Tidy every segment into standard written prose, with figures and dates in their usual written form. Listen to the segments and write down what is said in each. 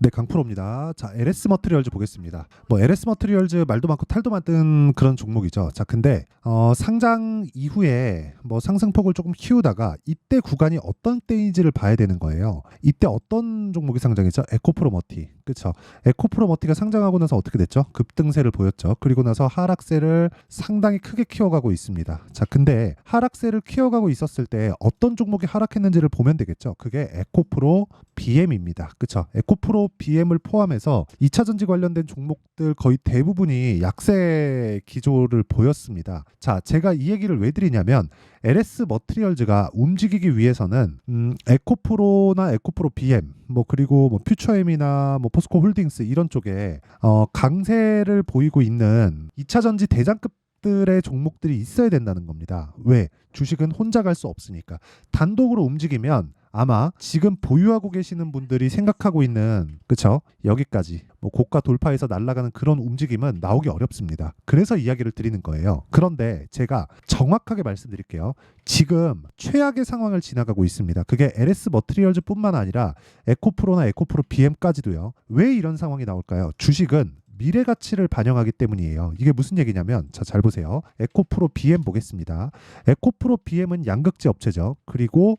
네, 강프로입니다. 자, LS 머트리얼즈 보겠습니다. 뭐 LS 머트리얼즈 말도 많고 탈도 많은 그런 종목이죠. 자, 근데 상장 이후에 뭐 상승폭을 조금 키우다가 이때 구간이 어떤 때인지를 봐야 되는 거예요. 이때 어떤 종목이 상장했죠? 에코프로머티. 그렇죠? 에코프로머티가 상장하고 나서 어떻게 됐죠? 급등세를 보였죠. 그리고 나서 하락세를 상당히 크게 키워가고 있습니다. 자, 근데 하락세를 키워가고 있었을 때 어떤 종목이 하락했는지를 보면 되겠죠. 그게 에코프로 BM입니다. 그렇죠? 에코프로 BM을 포함해서 2차 전지 관련된 종목들 거의 대부분이 약세 기조를 보였습니다. 자, 제가 이 얘기를 왜 드리냐면 LS 머트리얼즈가 움직이기 위해서는 에코프로나 에코프로 BM 뭐 그리고 뭐 퓨처엠이나 뭐 포스코 홀딩스 이런 쪽에 강세를 보이고 있는 2차 전지 대장급 들의 종목들이 있어야 된다는 겁니다. 왜? 주식은 혼자 갈 수 없으니까. 단독으로 움직이면 아마 지금 보유하고 계시는 분들이 생각하고 있는 그쵸? 여기까지 뭐 고가 돌파해서 날아가는 그런 움직임은 나오기 어렵습니다. 그래서 이야기를 드리는 거예요. 그런데 제가 정확하게 말씀드릴게요. 지금 최악의 상황을 지나가고 있습니다. 그게 LS 머트리얼즈 뿐만 아니라 에코프로나 에코프로 BM까지도요. 왜 이런 상황이 나올까요? 주식은 미래 가치를 반영하기 때문이에요. 이게 무슨 얘기냐면 자, 잘 보세요. 에코프로 BM 보겠습니다. 에코프로 BM은 양극재 업체죠. 그리고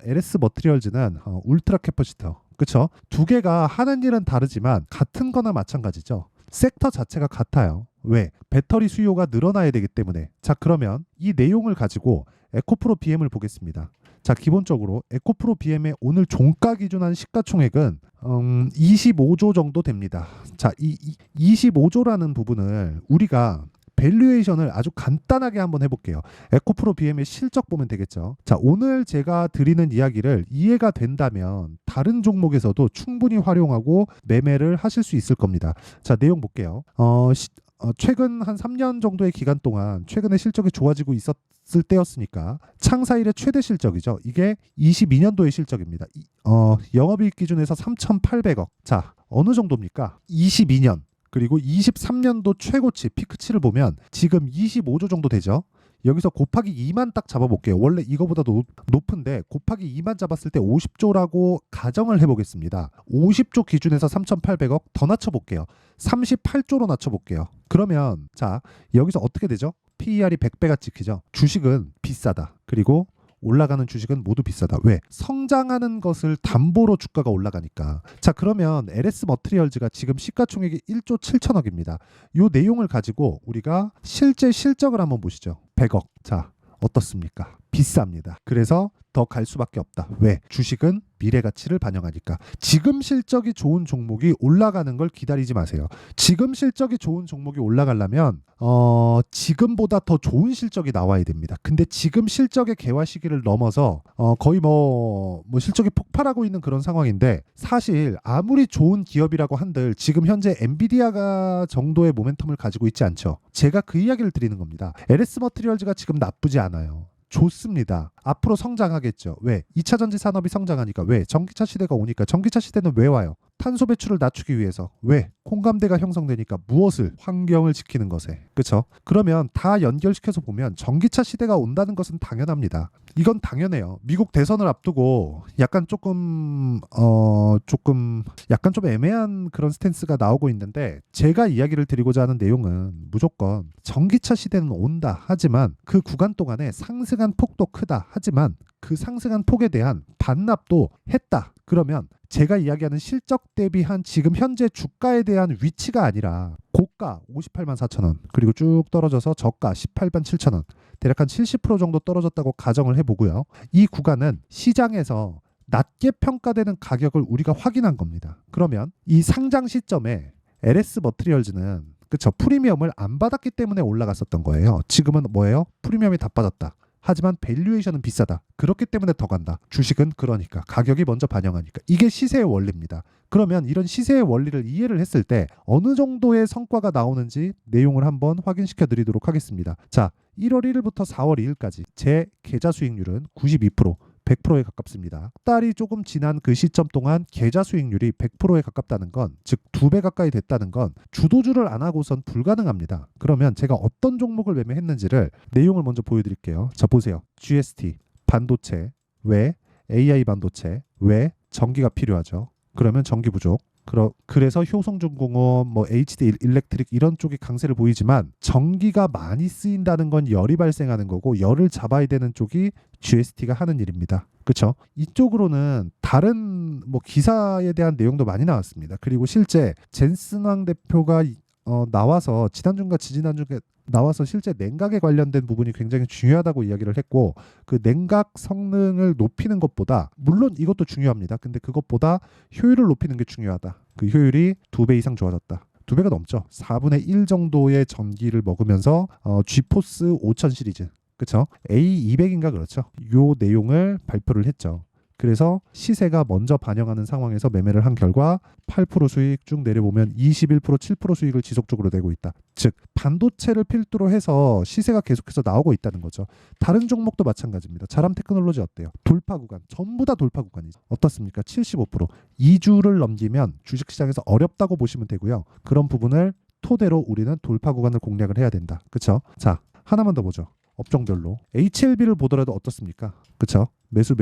LS 머트리얼즈는 울트라 캐퍼시터. 그렇죠? 두 개가 하는 일은 다르지만 같은 거나 마찬가지죠. 섹터 자체가 같아요. 왜? 배터리 수요가 늘어나야 되기 때문에. 자, 그러면 이 내용을 가지고 에코프로 BM을 보겠습니다. 자, 기본적으로 에코프로 BM의 오늘 종가 기준한 시가총액은 25조 정도 됩니다. 자, 이 25조라는 부분을 우리가 밸류에이션을 아주 간단하게 한번 해볼게요. 에코프로 BM의 실적 보면 되겠죠. 자, 오늘 제가 드리는 이야기를 이해가 된다면 다른 종목에서도 충분히 활용하고 매매를 하실 수 있을 겁니다. 자, 내용 볼게요. 최근 한 3년 정도의 기간 동안 최근에 실적이 좋아지고 있었을 때였으니까 창사 이래 최대 실적이죠. 이게 22년도의 실적입니다. 영업이익 기준에서 3,800억. 자, 어느 정도입니까? 22년. 그리고 23년도 최고치 피크치를 보면 지금 25조 정도 되죠. 여기서 곱하기 2만 딱 잡아볼게요. 원래 이거보다 높은데 곱하기 2만 잡았을 때 50조라고 가정을 해보겠습니다. 50조 기준에서 3,800억 더 낮춰볼게요. 38조로 낮춰볼게요. 그러면 자, 여기서 어떻게 되죠? PER이 100배가 찍히죠. 주식은 비싸다. 그리고 올라가는 주식은 모두 비싸다. 왜? 성장하는 것을 담보로 주가가 올라가니까. 자, 그러면 LS 머트리얼즈가 지금 시가총액이 1조 7천억입니다. 이 내용을 가지고 우리가 실제 실적을 한번 보시죠. 100억. 자, 어떻습니까? 비쌉니다. 그래서 더 갈 수밖에 없다. 왜? 주식은 미래 가치를 반영하니까. 지금 실적이 좋은 종목이 올라가는 걸 기다리지 마세요. 지금 실적이 좋은 종목이 올라가려면 지금보다 더 좋은 실적이 나와야 됩니다. 근데 지금 실적의 개화 시기를 넘어서 거의 뭐 실적이 폭발하고 있는 그런 상황인데 사실 아무리 좋은 기업이라고 한들 지금 현재 엔비디아가 정도의 모멘텀을 가지고 있지 않죠. 제가 그 이야기를 드리는 겁니다. LS 머트리얼즈가 지금 나쁘지 않아요. 좋습니다. 앞으로 성장하겠죠. 왜? 2차 전지 산업이 성장하니까. 왜? 전기차 시대가 오니까. 전기차 시대는 왜 와요? 탄소 배출을 낮추기 위해서. 왜? 공감대가 형성되니까. 무엇을? 환경을 지키는 것에. 그렇죠? 그러면 다 연결시켜서 보면 전기차 시대가 온다는 것은 당연합니다. 이건 당연해요. 미국 대선을 앞두고 약간 조금 약간 좀 애매한 그런 스탠스가 나오고 있는데 제가 이야기를 드리고자 하는 내용은 무조건 전기차 시대는 온다. 하지만 그 구간 동안에 상승한 폭도 크다. 하지만 그 상승한 폭에 대한 반납도 했다. 그러면 제가 이야기하는 실적 대비한 지금 현재 주가에 대한 위치가 아니라 고가 58만 4천 원 그리고 쭉 떨어져서 저가 18만 7천 원 대략 한 70% 정도 떨어졌다고 가정을 해보고요. 이 구간은 시장에서 낮게 평가되는 가격을 우리가 확인한 겁니다. 그러면 이 상장 시점에 LS 머트리얼즈는 그쵸, 프리미엄을 안 받았기 때문에 올라갔었던 거예요. 지금은 뭐예요? 프리미엄이 다 빠졌다. 하지만 밸류에이션은 비싸다. 그렇기 때문에 더 간다. 주식은 그러니까 가격이 먼저 반영하니까. 이게 시세의 원리입니다. 그러면 이런 시세의 원리를 이해를 했을 때 어느 정도의 성과가 나오는지 내용을 한번 확인시켜 드리도록 하겠습니다. 자, 1월 1일부터 4월 2일까지 제 계좌 수익률은 92%, 100%에 가깝습니다. 달이 조금 지난 그 시점 동안 계좌 수익률이 100%에 가깝다는 건, 즉 2배 가까이 됐다는 건 주도주를 안 하고선 불가능합니다. 그러면 제가 어떤 종목을 매매했는지를 내용을 먼저 보여드릴게요. 자, 보세요. GST, 반도체, 왜? AI 반도체, 왜? 전기가 필요하죠. 그러면 전기 부족. 그래서 효성중공업, 뭐 HD 일렉트릭 이런 쪽이 강세를 보이지만 전기가 많이 쓰인다는 건 열이 발생하는 거고 열을 잡아야 되는 쪽이 GST가 하는 일입니다. 그렇죠? 이쪽으로는 다른 뭐 기사에 대한 내용도 많이 나왔습니다. 그리고 실제 젠슨왕 대표가 나와서 지난주인가 지지난주에 나와서 실제 냉각에 관련된 부분이 굉장히 중요하다고 이야기를 했고 그 냉각 성능을 높이는 것보다 물론 이것도 중요합니다. 근데 그것보다 효율을 높이는 게 중요하다. 그 효율이 2배 이상 좋아졌다. 2배가 넘죠. 4분의 1 정도의 전기를 먹으면서 GForce 5000 시리즈 그렇죠? A200인가 그렇죠. 요 내용을 발표를 했죠. 그래서 시세가 먼저 반영하는 상황에서 매매를 한 결과 8% 수익 쭉 내려보면 21% 7% 수익을 지속적으로 내고 있다. 즉 반도체를 필두로 해서 시세가 계속해서 나오고 있다는 거죠. 다른 종목도 마찬가지입니다. 자람 테크놀로지 어때요? 돌파 구간 전부 다 돌파 구간이죠. 어떻습니까? 75% 2주를 넘기면 주식시장에서 어렵다고 보시면 되고요. 그런 부분을 토대로 우리는 돌파 구간을 공략을 해야 된다. 그렇죠? 자 하나만 더 보죠. 업종별로 HLB를 보더라도 어떻습니까? 그쵸? 매수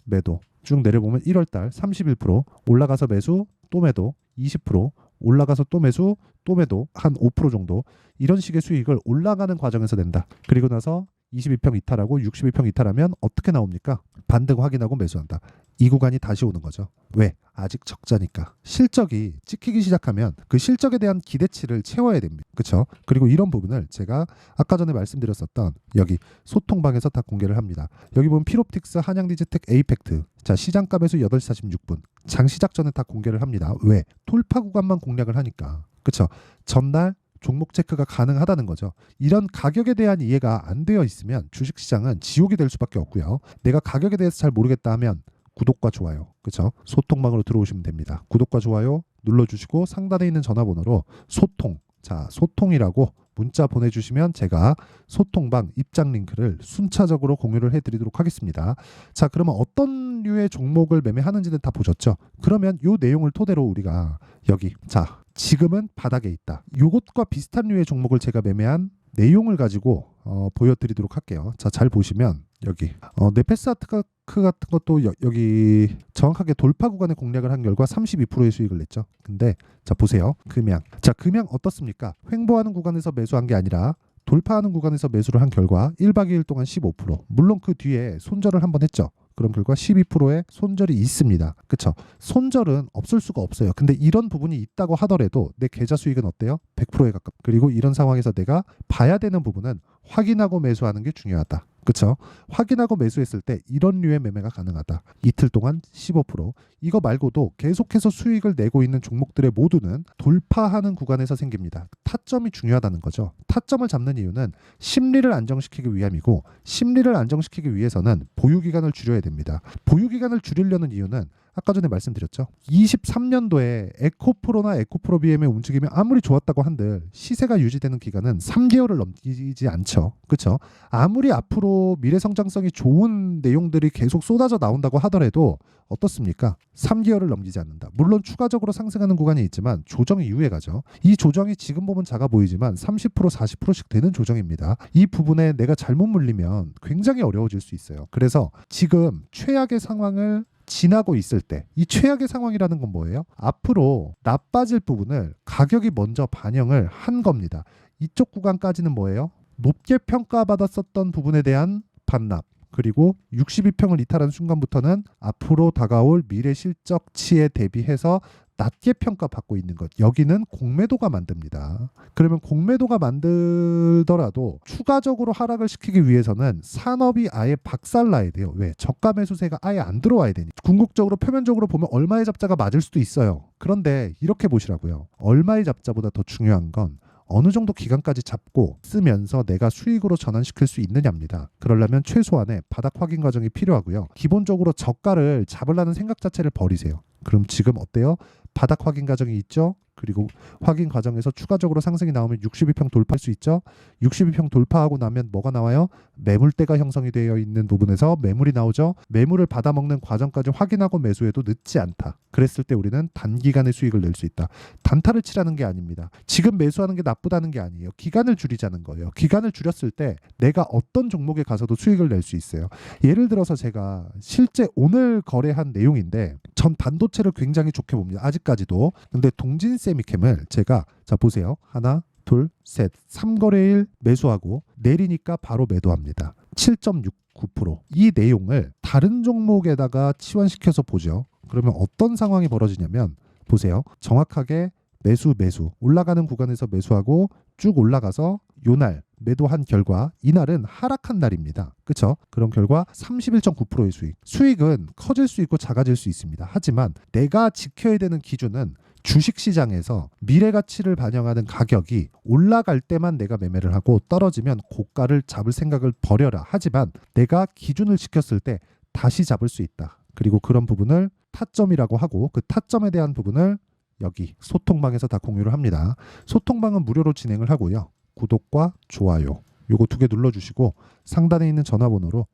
매도 쭉 내려보면 1월달 31% 올라가서 매수 또 매도 20% 올라가서 또 매수 또 매도 한 5% 정도 이런 식의 수익을 올라가는 과정에서 낸다. 그리고 나서 22평 이탈하고 61평 이탈하면 어떻게 나옵니까? 반등 확인하고 매수한다. 이 구간이 다시 오는 거죠. 왜? 아직 적자니까. 실적이 찍히기 시작하면 그 실적에 대한 기대치를 채워야 됩니다. 그렇죠? 그리고 이런 부분을 제가 아까 전에 말씀드렸었던 여기 소통방에서 다 공개를 합니다. 여기 보면 필옵틱스, 한양디지텍, 에이펙트. 자, 시장가 매수 8시 46분. 장 시작 전에 다 공개를 합니다. 왜? 돌파 구간만 공략을 하니까. 그렇죠? 전날 종목 체크가 가능하다는 거죠. 이런 가격에 대한 이해가 안 되어 있으면 주식시장은 지옥이 될 수밖에 없고요. 내가 가격에 대해서 잘 모르겠다 하면 구독과 좋아요, 그렇죠? 소통방으로 들어오시면 됩니다. 구독과 좋아요 눌러주시고 상단에 있는 전화번호로 소통, 자 소통이라고 문자 보내주시면 제가 소통방 입장 링크를 순차적으로 공유를 해드리도록 하겠습니다. 자 그러면 어떤 류의 종목을 매매하는지는 다 보셨죠? 그러면 이 내용을 토대로 우리가 여기 자 지금은 바닥에 있다. 이것과 비슷한 류의 종목을 제가 매매한 내용을 가지고 보여드리도록 할게요. 자 잘 보시면 여기 네페스아트크 같은 것도 여기 정확하게 돌파 구간에 공략을 한 결과 32%의 수익을 냈죠. 근데 자 보세요. 금양. 자 금양 어떻습니까? 횡보하는 구간에서 매수한 게 아니라 돌파하는 구간에서 매수를 한 결과 1박 2일 동안 15%. 물론 그 뒤에 손절을 한번 했죠. 그런 결과 12%의 손절이 있습니다. 그렇죠? 손절은 없을 수가 없어요. 근데 이런 부분이 있다고 하더라도 내 계좌 수익은 어때요? 100%에 가깝. 그리고 이런 상황에서 내가 봐야 되는 부분은 확인하고 매수하는 게 중요하다. 그렇죠? 확인하고 매수했을 때 이런 류의 매매가 가능하다. 이틀 동안 15%. 이거 말고도 계속해서 수익을 내고 있는 종목들의 모두는 돌파하는 구간에서 생깁니다. 타점이 중요하다는 거죠. 타점을 잡는 이유는 심리를 안정시키기 위함이고 심리를 안정시키기 위해서는 보유기간을 줄여야 됩니다. 보유기간을 줄이려는 이유는 아까 전에 말씀드렸죠. 23년도에 에코프로나 에코프로 BM의 움직임이 아무리 좋았다고 한들 시세가 유지되는 기간은 3개월을 넘기지 않죠. 그렇죠? 아무리 앞으로 미래 성장성이 좋은 내용들이 계속 쏟아져 나온다고 하더라도 어떻습니까? 3개월을 넘기지 않는다. 물론 추가적으로 상승하는 구간이 있지만 조정이 유예가죠. 이 조정이 지금 보면 작아 보이지만 30% 40%씩 되는 조정입니다. 이 부분에 내가 잘못 물리면 굉장히 어려워질 수 있어요. 그래서 지금 최악의 상황을 지나고 있을 때 이 최악의 상황이라는 건 뭐예요? 앞으로 나빠질 부분을 가격이 먼저 반영을 한 겁니다. 이쪽 구간까지는 뭐예요? 높게 평가받았었던 부분에 대한 반납 그리고 62평을 이탈한 순간부터는 앞으로 다가올 미래 실적치에 대비해서 낮게 평가받고 있는 것. 여기는 공매도가 만듭니다. 그러면 공매도가 만들더라도 추가적으로 하락을 시키기 위해서는 산업이 아예 박살나야 돼요. 왜? 저가 매수세가 아예 안 들어와야 되니. 궁극적으로 표면적으로 보면 얼마의 잡자가 맞을 수도 있어요. 그런데 이렇게 보시라고요. 얼마의 잡자보다 더 중요한 건 어느 정도 기간까지 잡고 쓰면서 내가 수익으로 전환시킬 수 있느냐입니다. 그러려면 최소한의 바닥 확인 과정이 필요하고요. 기본적으로 저가를 잡으려는 생각 자체를 버리세요. 그럼 지금 어때요? 바닥 확인 과정이 있죠? 그리고 확인 과정에서 추가적으로 상승이 나오면 62평 돌파할 수 있죠. 62평 돌파하고 나면 뭐가 나와요? 매물대가 형성이 되어 있는 부분에서 매물이 나오죠. 매물을 받아먹는 과정까지 확인하고 매수해도 늦지 않다. 그랬을 때 우리는 단기간의 수익을 낼 수 있다. 단타를 치라는 게 아닙니다. 지금 매수하는 게 나쁘다는 게 아니에요. 기간을 줄이자는 거예요. 기간을 줄였을 때 내가 어떤 종목에 가서도 수익을 낼 수 있어요. 예를 들어서 제가 실제 오늘 거래한 내용인데 전 반도체를 굉장히 좋게 봅니다. 아직까지도. 근데 동진세미캠을 제가 자 보세요. 하나, 둘, 셋, 3거래일 매수하고 내리니까 바로 매도합니다. 7.69%. 이 내용을 다른 종목에다가 치환시켜서 보죠. 그러면 어떤 상황이 벌어지냐면 보세요. 정확하게 매수 올라가는 구간에서 매수하고 쭉 올라가서 요날 매도한 결과 이날은 하락한 날입니다. 그렇죠? 그런 결과 31.9%의 수익은 커질 수 있고 작아질 수 있습니다. 하지만 내가 지켜야 되는 기준은 주식시장에서 미래가치를 반영하는 가격이 올라갈 때만 내가 매매를 하고 떨어지면 고가를 잡을 생각을 버려라. 하지만 내가 기준을 지켰을 때 다시 잡을 수 있다. 그리고 그런 부분을 타점이라고 하고 그 타점에 대한 부분을 여기 소통방에서 다 공유를 합니다. 소통방은 무료로 진행을 하고요. 구독과 좋아요 요거 2개 눌러주시고 상단에 있는 전화번호로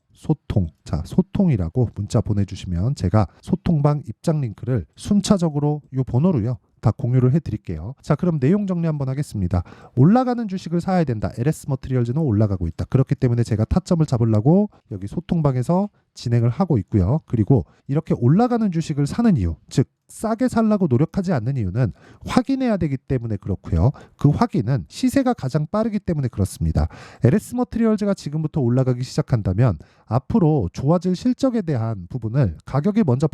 소통이라고 문자 보내주시면 제가 소통방 입장 링크를 순차적으로 요 번호로요 다 공유를 해드릴게요. 자, 그럼 내용 정리 한번 하겠습니다. 올라가는 주식을 사야 된다. LS 머티리얼즈는 올라가고 있다. 그렇기 때문에 제가 타점을 잡으려고 여기 소통방에서 진행을 하고 있고요. 그리고 이렇게 올라가는 주식을 사는 이유, 즉 싸게 살라고 노력하지 않는 이유는 확인해야 되기 때문에 그렇고요. 그 확인은 시세가 가장 빠르기 때문에 그렇습니다. LS 머티리얼즈가 지금부터 올라가기 시작한다면 앞으로 좋아질 실적에 대한 부분을 가격에 먼저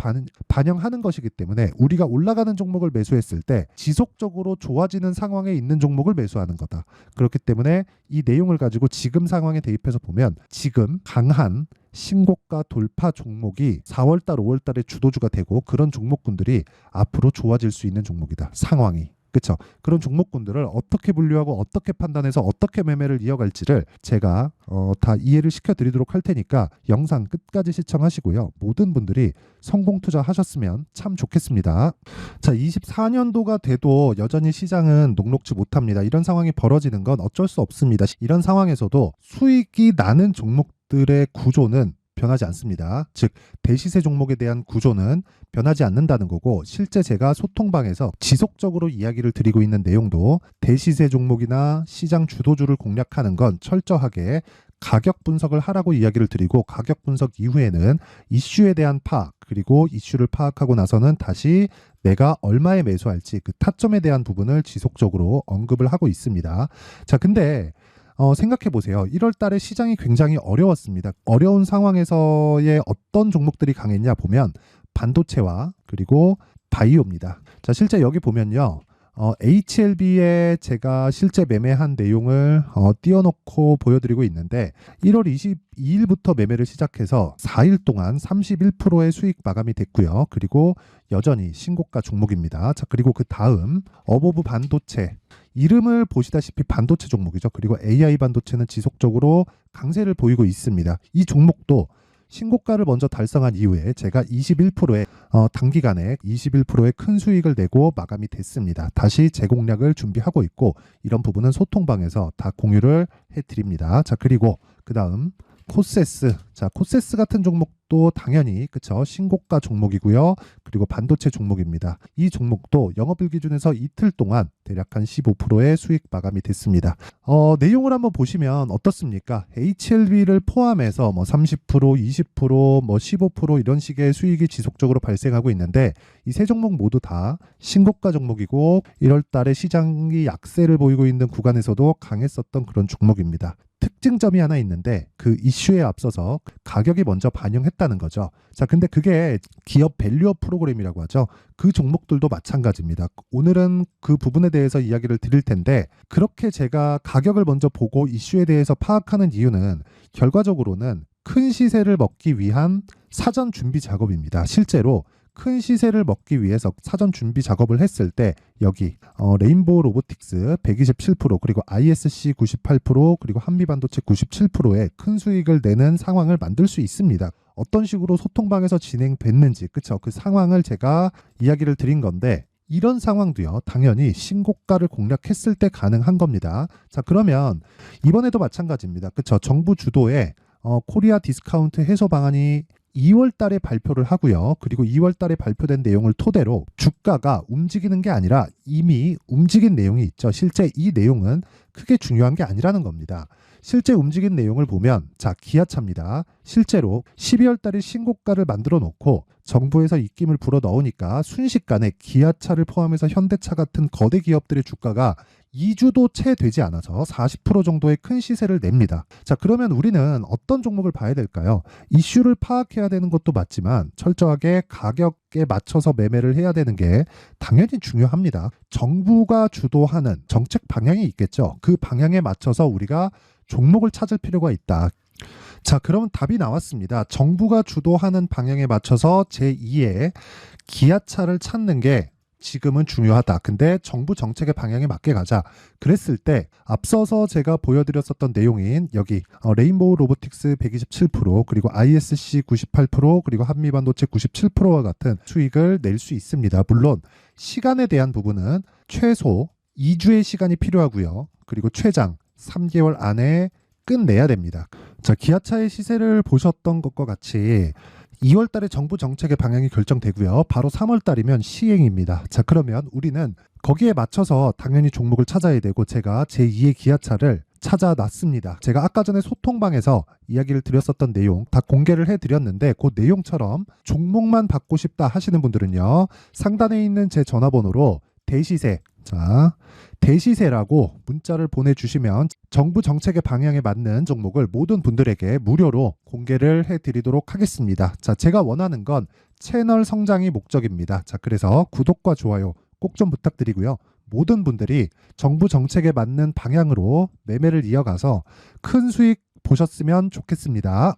반영하는 것이기 때문에 우리가 올라가는 종목을 매수했을 때 지속적으로 좋아지는 상황에 있는 종목을 매수하는 거다. 그렇기 때문에 이 내용을 가지고 지금 상황에 대입해서 보면 지금 강한 신고가 돌파 종목이 4월달, 5월달에 주도주가 되고 그런 종목군들이 앞으로 좋아질 수 있는 종목이다. 상황이. 그렇죠? 그런 종목군들을 어떻게 분류하고 어떻게 판단해서 어떻게 매매를 이어갈지를 제가 다 이해를 시켜드리도록 할 테니까 영상 끝까지 시청하시고요. 모든 분들이 성공 투자하셨으면 참 좋겠습니다. 자, 24년도가 돼도 여전히 시장은 녹록지 못합니다. 이런 상황이 벌어지는 건 어쩔 수 없습니다. 이런 상황에서도 수익이 나는 종목들의 구조는 변하지 않습니다. 즉 대시세 종목에 대한 구조는 변하지 않는다는 거고 실제 제가 소통방에서 지속적으로 이야기를 드리고 있는 내용도 대시세 종목이나 시장 주도주를 공략하는 건 철저하게 가격 분석을 하라고 이야기를 드리고 가격 분석 이후에는 이슈에 대한 파악 그리고 이슈를 파악하고 나서는 다시 내가 얼마에 매수할지 그 타점에 대한 부분을 지속적으로 언급을 하고 있습니다. 자, 근데 생각해 보세요. 1월 달에 시장이 굉장히 어려웠습니다. 어려운 상황에서의 어떤 종목들이 강했냐 보면 반도체와 그리고 바이오입니다. 자, 실제 여기 보면요. HLB에 제가 실제 매매한 내용을 띄워놓고 보여드리고 있는데 1월 22일부터 매매를 시작해서 4일 동안 31%의 수익 마감이 됐고요. 그리고 여전히 신고가 종목입니다. 자, 그리고 그 다음 어보브 반도체 이름을 보시다시피 반도체 종목이죠. 그리고 AI 반도체는 지속적으로 강세를 보이고 있습니다. 이 종목도 신고가를 먼저 달성한 이후에 제가 21%의 단기간에 21%의 큰 수익을 내고 마감이 됐습니다. 다시 재공략을 준비하고 있고 이런 부분은 소통방에서 다 공유를 해드립니다. 자, 그리고 그 다음 코세스. 자, 코세스 같은 종목도 당연히 그쵸 신고가 종목이고요. 그리고 반도체 종목입니다. 이 종목도 영업일 기준에서 이틀 동안 대략 한 15%의 수익 마감이 됐습니다. 내용을 한번 보시면 어떻습니까? HLB를 포함해서 뭐 30%, 20%, 뭐 15% 이런 식의 수익이 지속적으로 발생하고 있는데 이 세 종목 모두 다 신고가 종목이고 1월 달에 시장이 약세를 보이고 있는 구간에서도 강했었던 그런 종목입니다. 특징점이 하나 있는데 그 이슈에 앞서서 가격이 먼저 반영했다는 거죠. 자, 근데 그게 기업 밸류업 프로그램이라고 하죠. 그 종목들도 마찬가지입니다. 오늘은 그 부분에 대해서 이야기를 드릴 텐데 그렇게 제가 가격을 먼저 보고 이슈에 대해서 파악하는 이유는 결과적으로는 큰 시세를 먹기 위한 사전 준비 작업입니다. 실제로 큰 시세를 먹기 위해서 사전 준비 작업을 했을 때 여기 레인보우 로보틱스 127% 그리고 ISC 98% 그리고 한미반도체 97%의 큰 수익을 내는 상황을 만들 수 있습니다. 어떤 식으로 소통방에서 진행됐는지 그쵸 그 상황을 제가 이야기를 드린 건데 이런 상황도요, 당연히 신고가를 공략했을 때 가능한 겁니다. 자, 그러면 이번에도 마찬가지입니다. 그쵸? 정부 주도의 코리아 디스카운트 해소 방안이 2월 달에 발표를 하고요. 그리고 2월 달에 발표된 내용을 토대로 주가가 움직이는 게 아니라 이미 움직인 내용이 있죠. 실제 이 내용은 크게 중요한 게 아니라는 겁니다. 실제 움직인 내용을 보면, 자, 기아차입니다. 실제로 12월 달에 신고가를 만들어 놓고 정부에서 입김을 불어 넣으니까 순식간에 기아차를 포함해서 현대차 같은 거대 기업들의 주가가 2주도 채 되지 않아서 40% 정도의 큰 시세를 냅니다. 자, 그러면 우리는 어떤 종목을 봐야 될까요? 이슈를 파악해야 되는 것도 맞지만 철저하게 가격에 맞춰서 매매를 해야 되는 게 당연히 중요합니다. 정부가 주도하는 정책 방향이 있겠죠. 그 방향에 맞춰서 우리가 종목을 찾을 필요가 있다. 자, 그러면 답이 나왔습니다. 정부가 주도하는 방향에 맞춰서 제2의 기아차를 찾는 게 지금은 중요하다. 근데 정부 정책의 방향에 맞게 가자. 그랬을 때 앞서서 제가 보여드렸었던 내용인 여기 레인보우 로보틱스 127%, 그리고 ISC 98%, 그리고 한미반도체 97%와 같은 수익을 낼 수 있습니다. 물론 시간에 대한 부분은 최소 2주의 시간이 필요하고요. 그리고 최장 3개월 안에 끝내야 됩니다. 자, 기아차의 시세를 보셨던 것과 같이 2월 달에 정부 정책의 방향이 결정되고요. 바로 3월 달이면 시행입니다. 자, 그러면 우리는 거기에 맞춰서 당연히 종목을 찾아야 되고, 제가 제2의 기아차를 찾아놨습니다. 제가 아까 전에 소통방에서 이야기를 드렸었던 내용 다 공개를 해드렸는데, 그 내용처럼 종목만 받고 싶다 하시는 분들은요, 상단에 있는 제 전화번호로 대시세, 자, 대시세라고 문자를 보내주시면 정부 정책의 방향에 맞는 종목을 모든 분들에게 무료로 공개를 해드리도록 하겠습니다. 자, 제가 원하는 건 채널 성장이 목적입니다. 자, 그래서 구독과 좋아요 꼭 좀 부탁드리고요. 모든 분들이 정부 정책에 맞는 방향으로 매매를 이어가서 큰 수익 보셨으면 좋겠습니다.